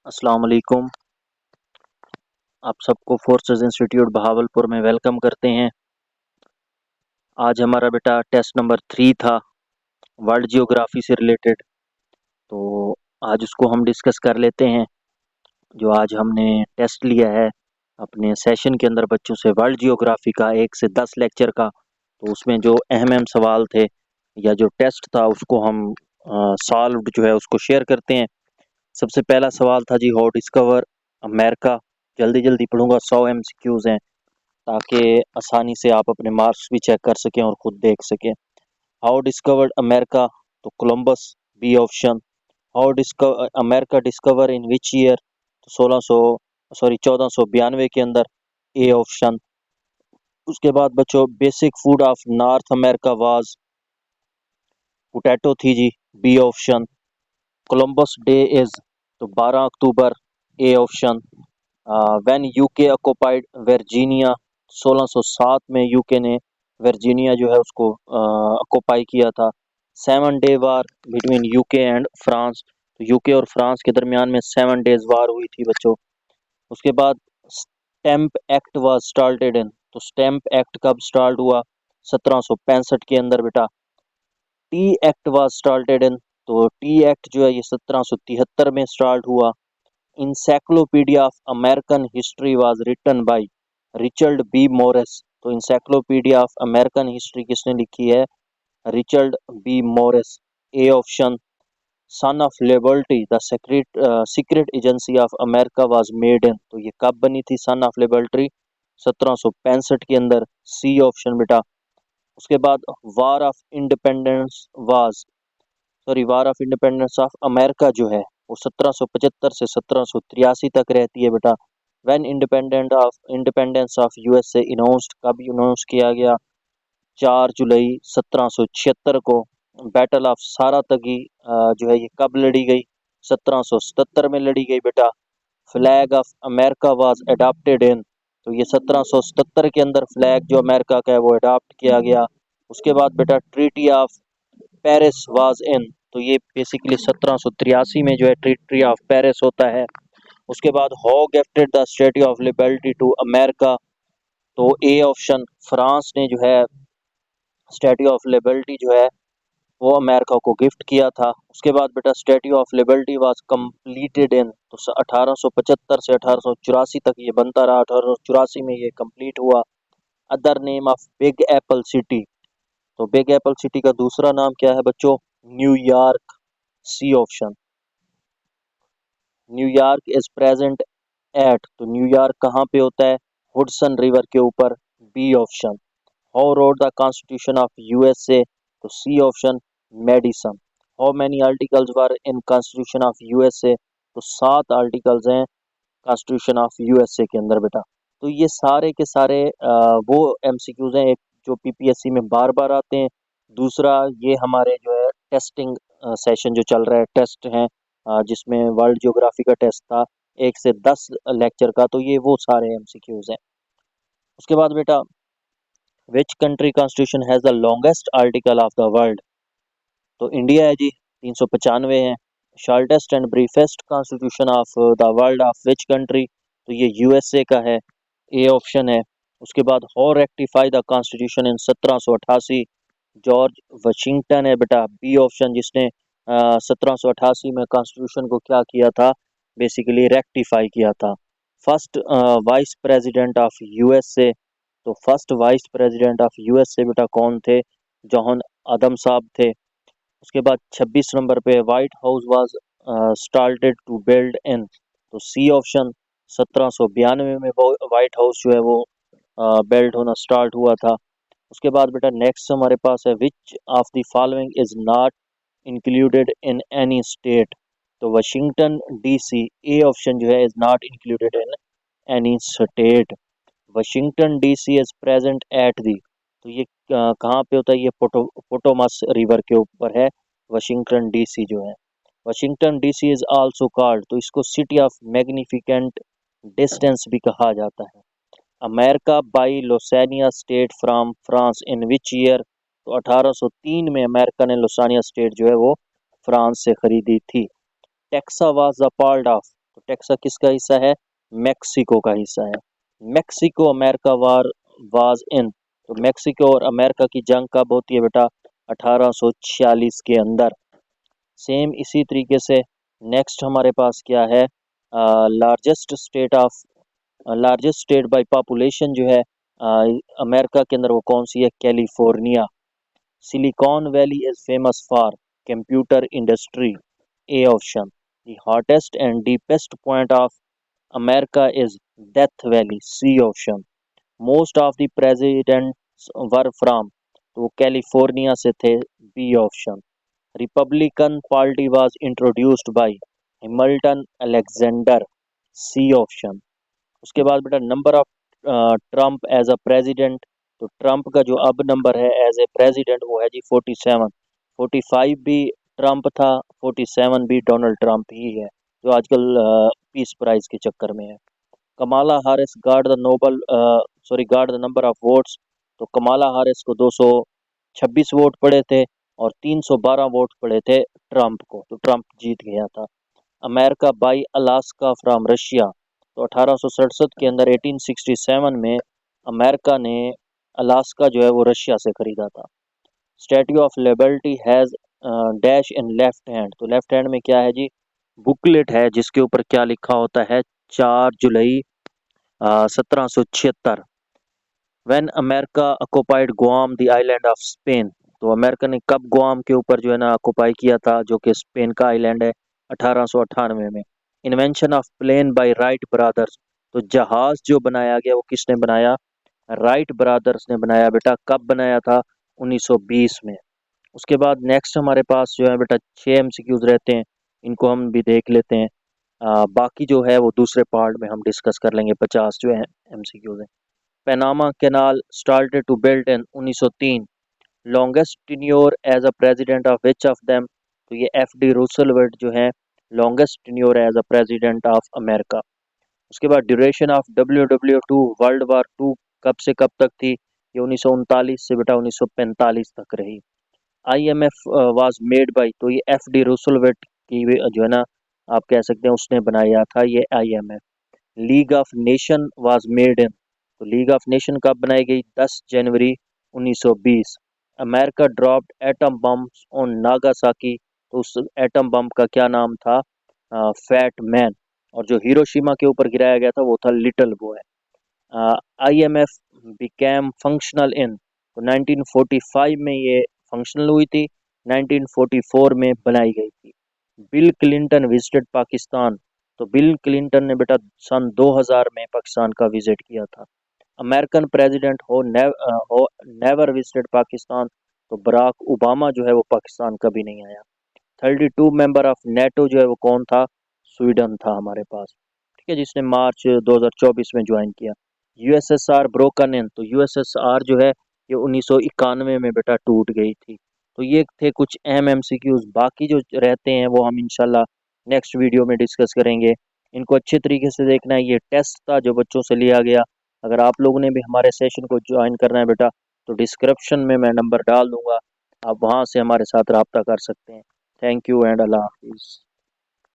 अस्सलाम वालेकुम। आप सबको फोर्सेस इंस्टीट्यूट बहावलपुर में वेलकम करते हैं। आज हमारा बेटा टेस्ट नंबर 3 था, वर्ल्ड जियोग्राफी से रिलेटेड। तो आज उसको हम डिस्कस कर लेते हैं। जो आज हमने टेस्ट लिया है अपने सेशन के अंदर बच्चों से वर्ल्ड जियोग्राफी का 1 से 10 लेक्चर का, तो उसमें जो अहम अहम सवाल थे या जो टेस्ट था उसको हम सॉल्व जो है उसको शेयर करते हैं। सबसे पहला सवाल था जी, हाउ डिस्कवर अमेरिका। जल्दी जल्दी पढ़ूंगा, 100 MCQs हैं ताकि आसानी से आप अपने मार्क्स भी चेक कर सकें और खुद देख सकें। हाउ डिस्कवर्ड अमेरिका, तो Columbus, B option. How discover America discover in which year, तो 1492 के अंदर, ए ऑप्शन। उसके बाद बच्चों, basic food of North America was, potato थी जी, B option. Columbus Day is, तो 12 October, A option. When UK occupied Virginia, 1607 में यूके ने वर्जीनिया जो है उसको ऑक्युपाई किया था। 7 day war between UK and France, तो यूके और फ्रांस के दरमियान में 7 डेज वार हुई थी बच्चों। उसके बाद stamp act was started in, तो स्टैम्प एक्ट कब स्टार्ट हुआ, 1765 के अंदर बेटा। T act was started in, तो टी एक्ट जो है ये 1773 में स्टार्ट हुआ। Encyclopedia of American history was written by Richard B Morris, तो इंसाइक्लोपीडिया ऑफ अमेरिकन हिस्ट्री किसने लिखी है, Richard B Morris, A option. Son of liberty, the secret agency of America was made in, तो ये कब बनी थी सन ऑफ लिबर्टी, 1765 के अंदर, सी ऑप्शन बेटा। उसके बाद war of independence was, sorry war of independence of America जो है वो 1775 से 1783 तक रहती है बेटा। व्हेन इंडिपेंडेंस ऑफ यूएसए इनाउंस्ड, कब इनाउंस किया गया, 4 जुलाई 1776 को। बैटल ऑफ सारातगी जो है ये कब लड़ी गई, 1777 में लड़ी गई बेटा। Flag of America was adopted in, तो ये 1777 के अंदर फ्लैग जो अमेरिका का है वो अडॉप्ट किया गया। उसके बाद बेटा treaty of Paris was in, तो ये बेसिकली 1783 में जो है ट्रीटी ऑफ पेरिस होता है। उसके बाद how gifted the statue of liberty to America, तो ए ऑप्शन, फ्रांस ने जो है स्टैट्यू ऑफ लिबर्टी जो है वो अमेरिका को गिफ्ट किया था। उसके बाद बेटा statute of liberty was completed in, तो 1875 से 1884 तक ये बनता रहा, 1884 में ये कंप्लीट हुआ। Other name of Big Apple city, तो बिग एप्पल सिटी का दूसरा नाम क्या है बच्चों, New York, C option. New York is present at, तो न्यूयॉर्क कहाँ पे होता है, हुडसन रिवर के ऊपर, B option. How wrote the constitution of USA, तो C option, Madison. How many articles were in constitution of USA, तो 7 आर्टिकल्स हैं कॉन्स्टिट्यूशन ऑफ यूएसए के अंदर बेटा। तो ये सारे के सारे वो एमसीक्यूज हैं, एक जो पीपीएससी में बार बार आते हैं। दूसरा ये हमारे जो है टेस्टिंग सेशन जो चल रहा है, टेस्ट हैं जिसमें वर्ल्ड ज्योग्राफी का टेस्ट था 1 से 10 लेक्चर का, तो ये वो सारे एमसीक्यूज हैं। उसके बाद बेटा, which country constitution has the longest article of the world, तो इंडिया है जी, 395 है। Shortest and briefest constitution of the world of which country, तो ये यूएसए का है, ए ऑप्शन है। उसके बाद how rectify the constitution in 1788, George Washington है बेटा, बी ऑप्शन, जिसने 1788 में कॉन्स्टिट्यूशन को क्या किया था, बेसिकली रेक्टिफाई किया था। First vice president of USA, तो first vice president of USA बेटा कौन थे, जॉन आदम साहब थे। उसके बाद 26 नंबर पे White House was started to build in, तो सी ऑप्शन, 1792 में वो व्हाइट हाउस जो है वो बिल्ड होना स्टार्ट हुआ था। उसके बाद बेटा नेक्स्ट हमारे पास है, which of the following is not included in any state, तो वाशिंगटन डीसी, ए ऑप्शन जो है is not included in any state. Washington DC is present at the, तो ये कहाँ पे होता है, ये पोटोमस रिवर के ऊपर है वाशिंगटन डीसी जो है। Washington DC is also called, तो इसको सिटी ऑफ मैग्निफिकेंट डिस्टेंस भी कहा जाता है। America buy Louisiana state from France in which year, तो 1803 में अमेरिका ने लोसानिया स्टेट जो है वो फ्रांस से खरीदी थी। Taxa was the part of, तो टेक्सा किसका हिस्सा है? मैक्सिको का हिस्सा है। Mexico America war was in, तो मैक्सिको और अमेरिका की जंग कब होती है बेटा? 1846 के अंदर। सेम इसी तरीके से नेक्स्ट हमारे पास क्या है? लार्जेस्ट स्टेट बाय पॉपुलेशन जो है अमेरिका के अंदर, वो कौन सी है? California. Silicon Valley is famous for computer industry, A option. The hottest and deepest point of America is Death Valley, C option. Most of the presidents were from, तो वो कैलिफोर्निया से थे, B option. Republican Party was introduced by Hamilton Alexander, C option. उसके बाद बेटा number of Trump as a president, तो Trump का जो अब नंबर है एज ए प्रेसिडेंट वो है जी 47। 45 भी ट्रम्प था, 47 भी डोनाल्ड ट्रम्प ही है, जो आजकल पीस प्राइज के चक्कर में है। Kamala Haris guard the number of votes, तो कमाला हारिस को 226 वोट पड़े थे और 312 वोट पड़े थे ट्रम्प को, तो ट्रम्प जीत गया था। America by Alaska from Russia, तो 1867 के अंदर 1867 में अमेरिका ने अलास्का जो है वो रशिया से खरीदा था। Statute of liberty has dash in left hand, तो लेफ्ट हैंड में क्या है जी? बुकलेट है जिसके ऊपर क्या लिखा होता है? 4 जुलाई 1776। When America occupied Guam the island of Spain, तो अमेरिका ने कब गुआम के ऊपर जो है ना ऑक्युपाई किया था, जो कि स्पेन का आइलैंड है? 1898 में। Invention of plane by Wright brothers, तो जहाज जो बनाया गया वो किसने बनाया? राइट ब्रदर्स ने बनाया बेटा। कब बनाया था? 1920 में। उसके बाद नेक्स्ट हमारे पास जो है बेटा 6 MCQs रहते हैं, इनको हम भी देख लेते हैं। बाकी जो है वो दूसरे पार्ट में हम डिस्कस कर लेंगे, 50 जो है MCQs हैं। Panama Canal started to build in 1903, longest tenure as a president of which of them, तो ये FD रूसवेल्ट जो है longest tenure as a president of America. उसके बाद duration of WW2 world war two कब से कब तक थी? ये 1939 से बेटा 1945 तक रही। IMF वाज मेड बाय, तो ये FD रूसवेल्ट की जो है ना आप कह सकते हैं उसने बनाया था ये IMF। League of Nation was made in, तो लीग ऑफ नेशन कब बनाई गई? 10 जनवरी 1920। America dropped atom bombs on Nagasaki, तो उस एटम बम का क्या नाम था? Fat Man. और जो हिरोशिमा के ऊपर गिराया गया था वो था little boy. IMF became functional in, तो 1945 में ये फंक्शनल हुई थी, 1944 में बनाई गई थी। बिल क्लिंटन विजिटेड पाकिस्तान, तो बिल क्लिंटन ने बेटा सन 2000 में पाकिस्तान का विजिट किया था। अमेरिकन प्रेसिडेंट हो नेवर विजिटेड पाकिस्तान, तो बराक ओबामा जो है वो पाकिस्तान कभी नहीं आया। 32 मेंबर ऑफ नेटो जो है वो कौन था? स्वीडन था हमारे पास, ठीक है, जिसने मार्च 2024 में ज्वाइन किया। USSR ब्रोकन इन, तो USSR जो है ये 1991 में बेटा टूट गई थी। तो ये थे कुछ अहम MCQs, बाकी जो रहते हैं वो हम इंशाल्लाह नेक्स्ट वीडियो में डिस्कस करेंगे। इनको अच्छे तरीके से देखना है, ये टेस्ट था जो बच्चों से लिया गया। अगर आप लोगों ने भी हमारे सेशन को ज्वाइन करना है बेटा, तो डिस्क्रिप्शन में मैं नंबर डाल दूंगा, आप वहाँ से हमारे साथ रब्ता कर सकते हैं। थैंक यू एंड अल्लाह हाफिज़।